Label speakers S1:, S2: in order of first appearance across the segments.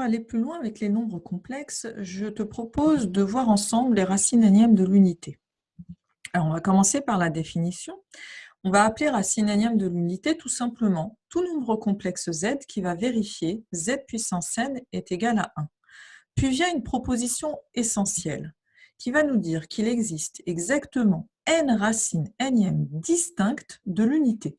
S1: pour aller plus loin avec les nombres complexes, je te propose de voir ensemble les racines énièmes de l'unité. Alors, on va commencer par la définition. On va appeler racine énième de l'unité tout simplement tout nombre complexe z qui va vérifier z puissance n est égal à 1. Puis vient une proposition essentielle qui va nous dire qu'il existe exactement n racines énièmes distinctes de l'unité.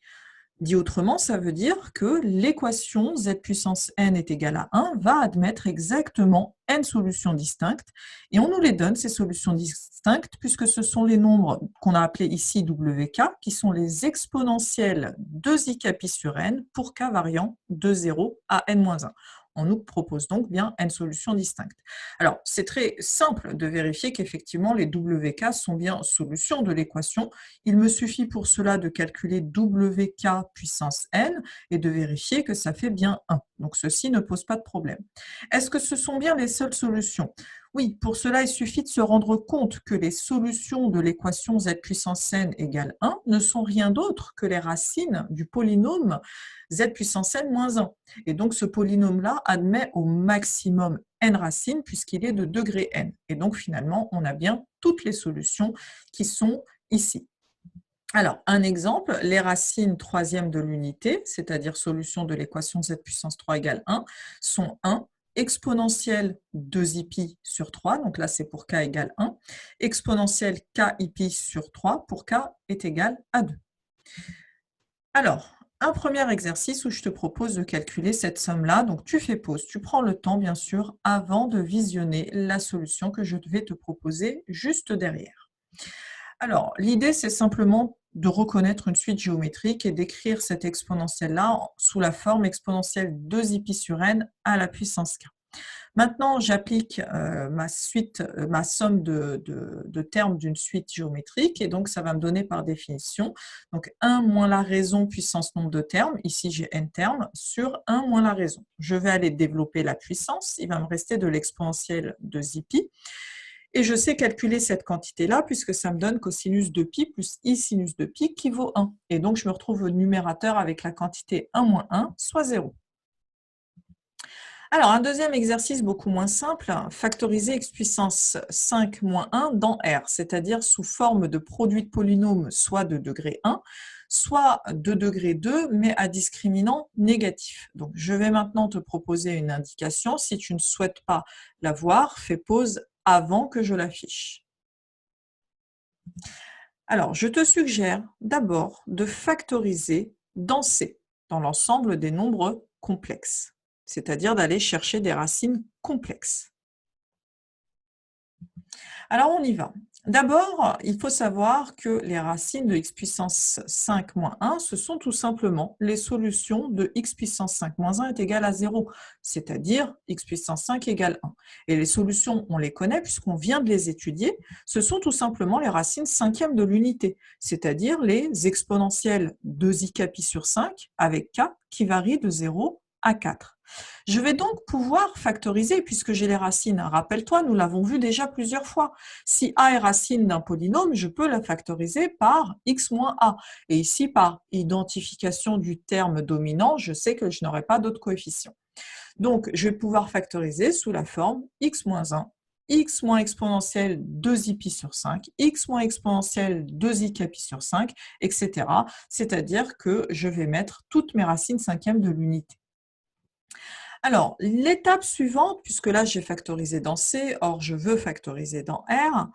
S1: Dit autrement, ça veut dire que l'équation z puissance n est égale à 1 va admettre exactement n solutions distinctes, et on nous les donne, ces solutions distinctes, puisque ce sont les nombres qu'on a appelés ici wk, qui sont les exponentielles de ik pi sur n pour k variant de 0 à n-1. On nous propose donc bien n solutions distinctes. Alors, c'est très simple de vérifier qu'effectivement les wk sont bien solutions de l'équation. Il me suffit pour cela de calculer wk puissance n et de vérifier que ça fait bien 1. Donc ceci ne pose pas de problème. Est-ce que ce sont bien les seules solutions? Oui, pour cela, il suffit de se rendre compte que les solutions de l'équation z puissance n égale 1 ne sont rien d'autre que les racines du polynôme z puissance n moins 1. Et donc ce polynôme-là admet au maximum n racines puisqu'il est de degré n. Et donc finalement, on a bien toutes les solutions qui sont ici. Alors, un exemple, les racines troisièmes de l'unité, c'est-à-dire solution de l'équation z puissance 3 égale 1, sont 1, exponentielle 2i pi sur 3, donc là c'est pour k égale 1, exponentielle k i pi sur 3 pour k est égal à 2. Alors, un premier exercice où je te propose de calculer cette somme-là, donc tu fais pause, tu prends le temps bien sûr avant de visionner la solution que je vais te proposer juste derrière. Alors, l'idée, c'est simplement de reconnaître une suite géométrique et d'écrire cette exponentielle-là sous la forme exponentielle 2i pi sur n à la puissance k. Maintenant, j'applique ma somme de termes d'une suite géométrique, et donc ça va me donner par définition donc 1 moins la raison puissance nombre de termes, ici j'ai n termes, sur 1 moins la raison. Je vais aller développer la puissance, il va me rester de l'exponentielle 2i pi. Et je sais calculer cette quantité-là puisque ça me donne cosinus de pi plus i sinus de pi qui vaut 1. Et donc, je me retrouve au numérateur avec la quantité 1 moins 1, soit 0. Alors, un deuxième exercice beaucoup moins simple, factoriser x puissance 5 moins 1 dans R, c'est-à-dire sous forme de produit de polynômes soit de degré 1, soit de degré 2, mais à discriminant négatif. Donc, je vais maintenant te proposer une indication. Si tu ne souhaites pas la voir, fais pause avant que je l'affiche. Alors, je te suggère d'abord de factoriser dans C, dans l'ensemble des nombres complexes, c'est-à-dire d'aller chercher des racines complexes. Alors, on y va. D'abord, il faut savoir que les racines de x puissance 5 moins 1, ce sont tout simplement les solutions de x puissance 5 moins 1 est égal à 0, c'est-à-dire x puissance 5 égale 1. Et les solutions, on les connaît puisqu'on vient de les étudier, ce sont tout simplement les racines cinquièmes de l'unité, c'est-à-dire les exponentielles de ik pi sur 5 avec k qui varient de 0 à 4. Je vais donc pouvoir factoriser puisque j'ai les racines. Rappelle-toi, nous l'avons vu déjà plusieurs fois. Si a est racine d'un polynôme, je peux la factoriser par x moins a. Et ici, par identification du terme dominant, je sais que je n'aurai pas d'autres coefficients. Donc, je vais pouvoir factoriser sous la forme x moins 1, x moins exponentielle 2i pi sur 5, x moins exponentielle 2ik pi sur 5, etc. C'est-à-dire que je vais mettre toutes mes racines cinquièmes de l'unité. Alors, l'étape suivante, puisque là j'ai factorisé dans C, or je veux factoriser dans R,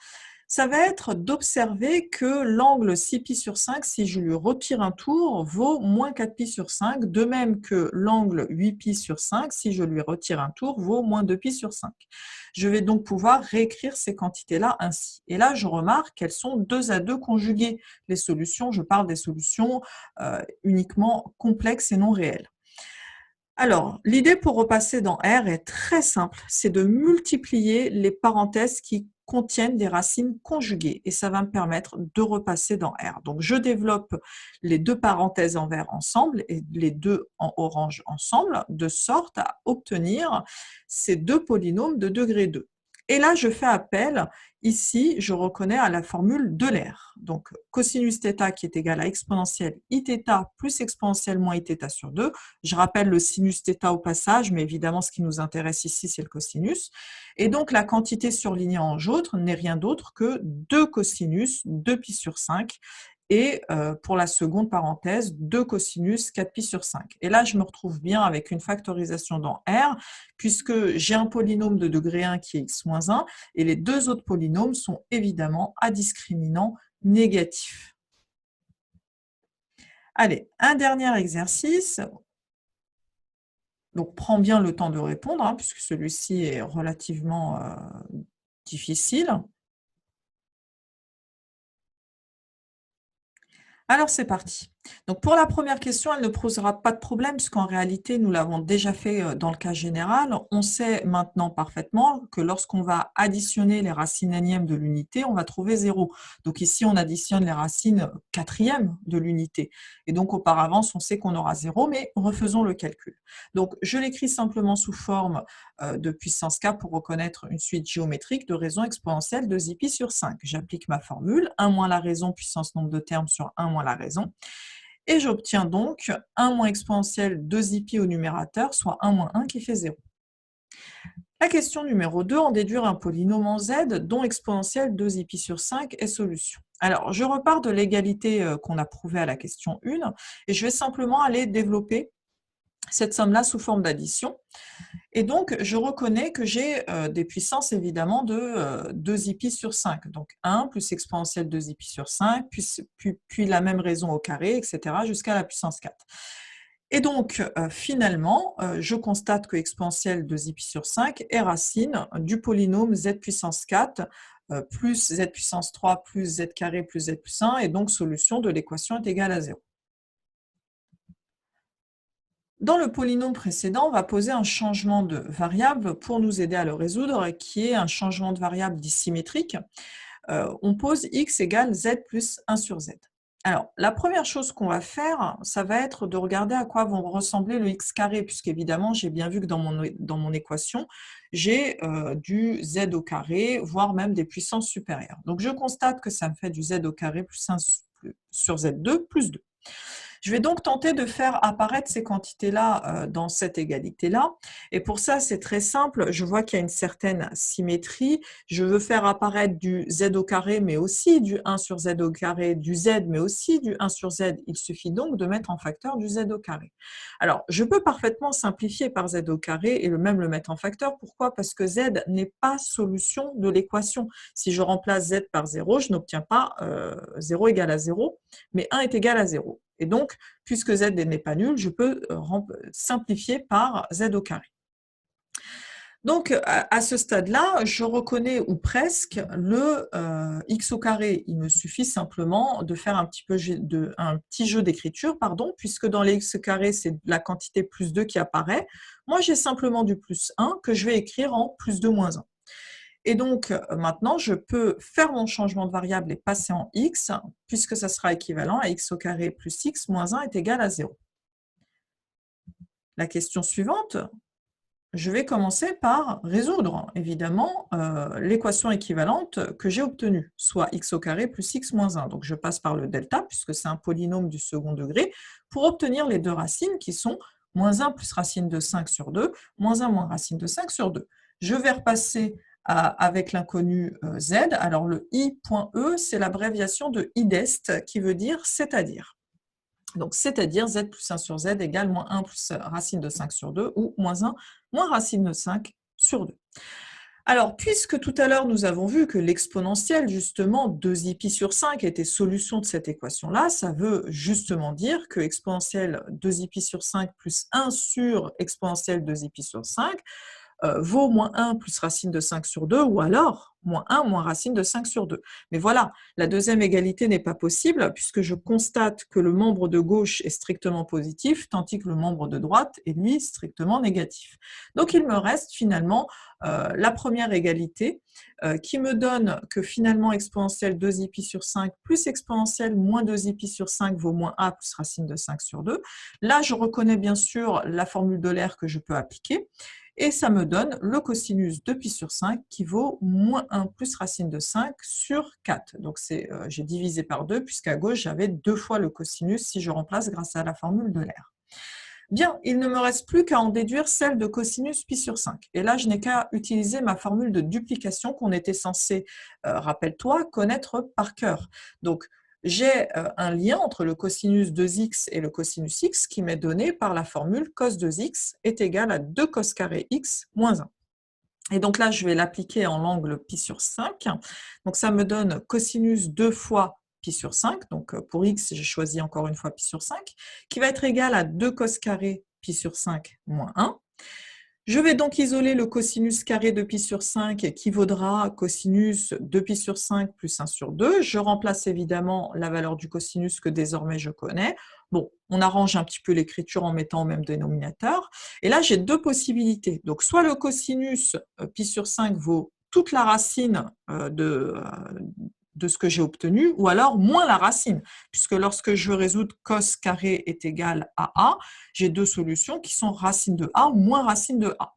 S1: ça va être d'observer que l'angle 6π sur 5, si je lui retire un tour, vaut moins 4π sur 5, de même que l'angle 8π sur 5, si je lui retire un tour, vaut moins 2π sur 5. Je vais donc pouvoir réécrire ces quantités-là ainsi. Et là, je remarque qu'elles sont 2 à 2 conjuguées. Les solutions, je parle des solutions uniquement complexes et non réelles. Alors, l'idée pour repasser dans R est très simple, c'est de multiplier les parenthèses qui contiennent des racines conjuguées et ça va me permettre de repasser dans R. Donc, je développe les deux parenthèses en vert ensemble et les deux en orange ensemble de sorte à obtenir ces deux polynômes de degré 2. Et là, je fais appel ici, je reconnais à la formule de l'air. Donc, cosinus θ qui est égal à exponentielle Iθ plus exponentielle moins Iθ sur 2. Je rappelle le sinus θ au passage, mais évidemment, ce qui nous intéresse ici, c'est le cosinus. Et donc, la quantité surlignée en jaune n'est rien d'autre que 2 cosinus 2π sur 5. Et pour la seconde parenthèse, 2 cosinus 4π sur 5. Et là, je me retrouve bien avec une factorisation dans R, puisque j'ai un polynôme de degré 1 qui est x-1, et les deux autres polynômes sont évidemment à discriminant négatif. Allez, un dernier exercice. Donc, prends bien le temps de répondre, hein, puisque celui-ci est relativement difficile. Alors, c'est parti. Donc, pour la première question, elle ne posera pas de problème, puisqu'en réalité, nous l'avons déjà fait dans le cas général. On sait maintenant parfaitement que lorsqu'on va additionner les racines énièmes de l'unité, on va trouver 0. Donc ici, on additionne les racines quatrièmes de l'unité. Et donc, auparavant, on sait qu'on aura 0, mais refaisons le calcul. Donc, je l'écris simplement sous forme de puissance k pour reconnaître une suite géométrique de raisons exponentielles de pi sur 5. J'applique ma formule, 1 moins la raison puissance nombre de termes sur 1 moins la raison. Et j'obtiens donc 1 moins exponentielle 2pi au numérateur, soit 1 moins 1 qui fait 0. La question numéro 2, en déduire un polynôme en z dont exponentielle 2pi sur 5 est solution. Alors, je repars de l'égalité qu'on a prouvée à la question 1, et je vais simplement aller développer cette somme-là sous forme d'addition. Et donc, je reconnais que j'ai des puissances évidemment de 2pi sur 5. Donc 1 plus exponentielle 2pi sur 5, puis la même raison au carré, etc., jusqu'à la puissance 4. Et donc, finalement, je constate que exponentielle 2pi sur 5 est racine du polynôme z puissance 4 plus z puissance 3 plus z carré plus z plus 1, et donc solution de l'équation est égale à 0. Dans le polynôme précédent, on va poser un changement de variable pour nous aider à le résoudre, qui est un changement de variable dissymétrique. On pose x égale z plus 1 sur z. Alors, la première chose qu'on va faire, ça va être de regarder à quoi vont ressembler le x carré, puisqu'évidemment, j'ai bien vu que dans mon équation, j'ai du z au carré, voire même des puissances supérieures. Donc, je constate que ça me fait du z au carré plus 1 sur z2 plus 2. Je vais donc tenter de faire apparaître ces quantités-là dans cette égalité-là. Et pour ça, c'est très simple. Je vois qu'il y a une certaine symétrie. Je veux faire apparaître du z au carré, mais aussi du 1 sur z au carré, du z, mais aussi du 1 sur z. Il suffit donc de mettre en facteur du z au carré. Alors, je peux parfaitement simplifier par z au carré et même le mettre en facteur. Pourquoi? Parce que z n'est pas solution de l'équation. Si je remplace z par 0, je n'obtiens pas 0 égale à 0, mais 1 est égal à 0. Et donc, puisque z n'est pas nul, je peux simplifier par z au carré. Donc, à ce stade-là, je reconnais, ou presque, le x au carré. Il me suffit simplement de faire un petit jeu d'écriture, puisque dans les x au carré, c'est la quantité plus 2 qui apparaît. Moi, j'ai simplement du plus 1 que je vais écrire en plus 2 moins 1. Et donc, maintenant, je peux faire mon changement de variable et passer en x, puisque ça sera équivalent à x au carré plus x moins 1 est égal à 0. La question suivante, je vais commencer par résoudre, évidemment, l'équation équivalente que j'ai obtenue, soit x au carré plus x moins 1. Donc, je passe par le delta, puisque c'est un polynôme du second degré, pour obtenir les deux racines qui sont moins 1 plus racine de 5 sur 2, moins 1 moins racine de 5 sur 2. Je vais repasser avec l'inconnu z. Alors, le i.e, c'est l'abréviation de idest, qui veut dire c'est-à-dire. Donc, c'est-à-dire z plus 1 sur z égale moins 1 plus racine de 5 sur 2, ou moins 1 moins racine de 5 sur 2. Alors, puisque tout à l'heure, nous avons vu que l'exponentielle, justement, 2pi sur 5 était solution de cette équation-là, ça veut justement dire que exponentielle 2pi sur 5 plus 1 sur exponentielle 2pi sur 5 vaut moins 1 plus racine de 5 sur 2, ou alors moins 1 moins racine de 5 sur 2. Mais voilà, la deuxième égalité n'est pas possible, puisque je constate que le membre de gauche est strictement positif, tandis que le membre de droite est, lui, strictement négatif. Donc, il me reste finalement la première égalité, qui me donne que finalement exponentielle 2pi sur 5 plus exponentielle moins 2pi sur 5 vaut moins a plus racine de 5 sur 2. Là, je reconnais bien sûr la formule d'Euler que je peux appliquer, et ça me donne le cosinus de pi sur 5 qui vaut moins 1 1 plus racine de 5 sur 4. Donc, j'ai divisé par 2, puisqu'à gauche, j'avais 2 fois le cosinus si je remplace grâce à la formule de l'air. Bien, il ne me reste plus qu'à en déduire celle de cosinus pi sur 5. Et là, je n'ai qu'à utiliser ma formule de duplication qu'on était censé, rappelle-toi, connaître par cœur. Donc, j'ai un lien entre le cosinus 2x et le cosinus x qui m'est donné par la formule cos 2x est égal à 2 cos carré x moins 1. Et donc là, je vais l'appliquer en l'angle pi sur 5. Donc ça me donne cosinus 2 fois pi sur 5. Donc pour x, j'ai choisi encore une fois pi sur 5, qui va être égal à 2 cos carré pi sur 5 moins 1. Je vais donc isoler le cosinus carré de pi sur 5 qui vaudra cosinus de pi sur 5 plus 1 sur 2. Je remplace évidemment la valeur du cosinus que désormais je connais. Bon, on arrange un petit peu l'écriture en mettant au même dénominateur. Et là, j'ai deux possibilités. Donc, soit le cosinus pi sur 5 vaut toute la racine de ce que j'ai obtenu, ou alors moins la racine, puisque lorsque je veux résoudre cos carré est égal à A, j'ai deux solutions qui sont racine de A ou moins racine de A.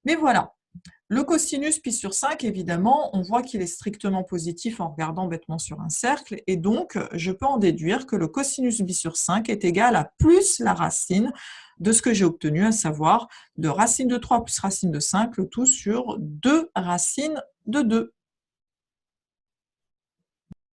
S1: Mais voilà, le cosinus pi sur 5, évidemment, on voit qu'il est strictement positif en regardant bêtement sur un cercle, et donc je peux en déduire que le cosinus pi sur 5 est égal à plus la racine de ce que j'ai obtenu, à savoir de racine de 3 plus racine de 5, le tout sur 2 racines de 2.